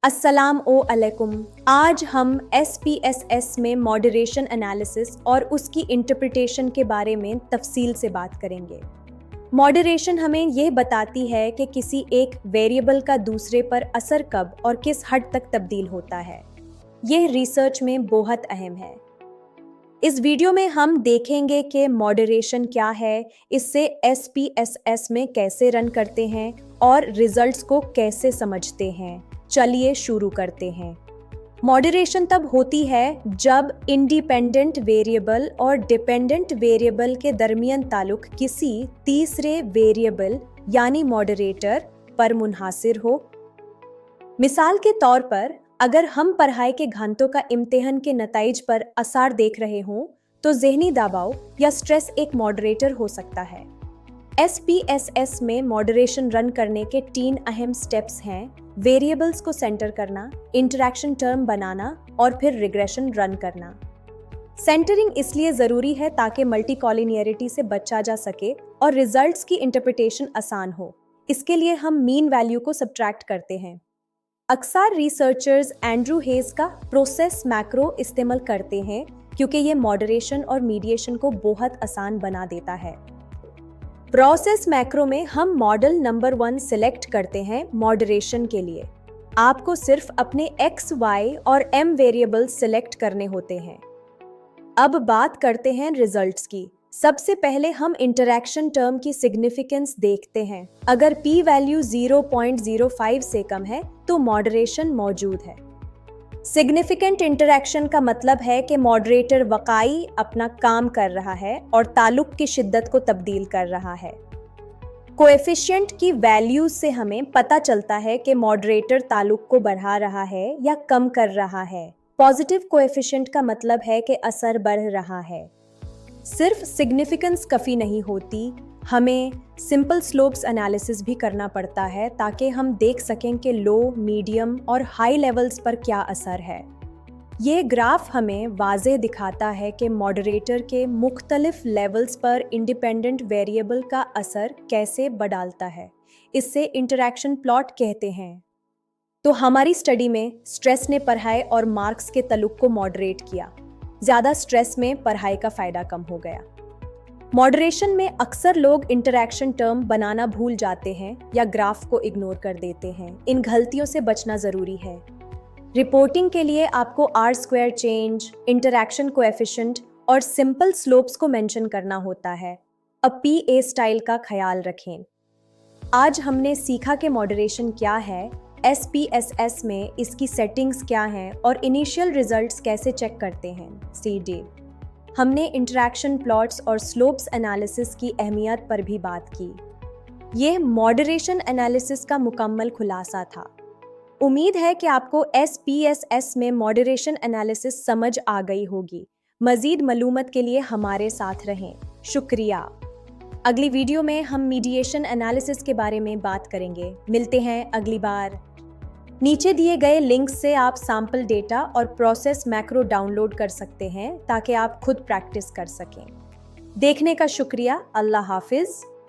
अस्सलाम अलैकुम। आज हम SPSS में मॉडरेशन एनालिसिस और उसकी इंटरप्रिटेशन के बारे में तफसील से बात करेंगे। मॉडरेशन हमें यह बताती है कि किसी एक वेरिएबल का दूसरे पर असर कब और किस हद तक तब्दील होता है। यह रिसर्च में बहुत अहम है। इस वीडियो में हम देखेंगे कि मॉडरेशन क्या है, इससे SPSS में कैसे रन करते हैं और रिजल्ट्स को कैसे समझते हैं। चलिए शुरू करते हैं। मॉडरेशन तब होती है जब इंडिपेंडेंट वेरिएबल और डिपेंडेंट वेरिएबल के दरमियान ताल्लुक किसी तीसरे वेरिएबल यानी मॉडरेटर पर मुनहासिर हो। मिसाल के तौर पर अगर हम पढ़ाई के घंटों का इम्तिहान के नतीज पर असर देख रहे हों तो ज़हनी दबाव या स्ट्रेस एक मॉडरेटर हो सकता है। SPSS में मॉडरेशन रन करने के 3 अहम स्टेप्स हैं: वेरिएबल्स को सेंटर करना, इंटरैक्शन टर्म बनाना और फिर रिग्रेशन रन करना। सेंटरिंग इसलिए ज़रूरी है ताकि मल्टीकॉलिनियरिटी से बचा जा सके और रिजल्ट्स की इंटरप्रिटेशन आसान हो। इसके लिए हम मीन वैल्यू को सब्ट्रैक्ट करते हैं। अक्सर रिसर्चर्स एंड्रू हेज का प्रोसेस मैक्रो इस्तेमाल करते हैं क्योंकि ये मॉडरेशन और मीडिएशन को बहुत आसान बना देता है। प्रोसेस मैक्रो में हम मॉडल नंबर 1 सिलेक्ट करते हैं मॉडरेशन के लिए। आपको सिर्फ अपने x, y और m वेरिएबल सिलेक्ट करने होते हैं। अब बात करते हैं रिजल्ट्स की। सबसे पहले हम इंटरैक्शन टर्म की सिग्निफिकेंस देखते हैं। अगर p वैल्यू 0.05 से कम है तो मॉडरेशन मौजूद है। सिग्निफिकेंट इंटरैक्शन का मतलब है कि मॉडरेटर वाकई अपना काम कर रहा है और ताल्लुक की शिद्दत को तब्दील कर रहा है। कोएफिशिएंट की वैल्यूज से हमें पता चलता है कि मॉडरेटर ताल्लुक को बढ़ा रहा है या कम कर रहा है। पॉजिटिव कोएफिशिएंट का मतलब है कि असर बढ़ रहा है। सिर्फ सिग्निफिकेंस काफ़ी नहीं होती, हमें सिंपल स्लोप्स एनालिसिस भी करना पड़ता है ताकि हम देख सकें कि लो, मीडियम और हाई लेवल्स पर क्या असर है। ये ग्राफ हमें वाज़ेह दिखाता है कि मॉडरेटर के मुख्तलिफ लेवल्स पर इंडिपेंडेंट वेरिएबल का असर कैसे बदलता है। इससे इंटरैक्शन प्लॉट कहते हैं। तो हमारी स्टडी में स्ट्रेस ने पढ़ाई और मार्क्स के ताल्लुक को मॉडरेट किया। ज़्यादा स्ट्रेस में पढ़ाई का फ़ायदा कम हो गया। मॉडरेशन में अक्सर लोग इंटरैक्शन टर्म बनाना भूल जाते हैं या ग्राफ को इग्नोर कर देते हैं। इन गलतियों से बचना ज़रूरी है। रिपोर्टिंग के लिए आपको R² चेंज, इंटरैक्शन कोएफिशिएंट और सिंपल स्लोप्स को मेंशन करना होता है। अब PA स्टाइल का ख्याल रखें। आज हमने सीखा कि मॉडरेशन क्या है, SPSS में इसकी सेटिंग्स क्या हैं और इनिशियल रिजल्ट्स कैसे चेक करते हैं। CD हमने इंटरैक्शन प्लॉट्स और स्लोप्स एनालिसिस की अहमियत पर भी बात की। यह मॉडरेशन एनालिसिस का मुकम्मल खुलासा था। उम्मीद है कि आपको SPSS में मॉडरेशन एनालिसिस समझ आ गई होगी। मज़ीद मालूमात के लिए हमारे साथ रहें। शुक्रिया। अगली वीडियो में हम मीडिएशन एनालिसिस के बारे में बात करेंगे। मिलते हैं अगली बार। नीचे दिए गए लिंक से आप सैंपल डेटा और प्रोसेस मैक्रो डाउनलोड कर सकते हैं ताकि आप खुद प्रैक्टिस कर सकें। देखने का शुक्रिया। अल्लाह हाफिज़।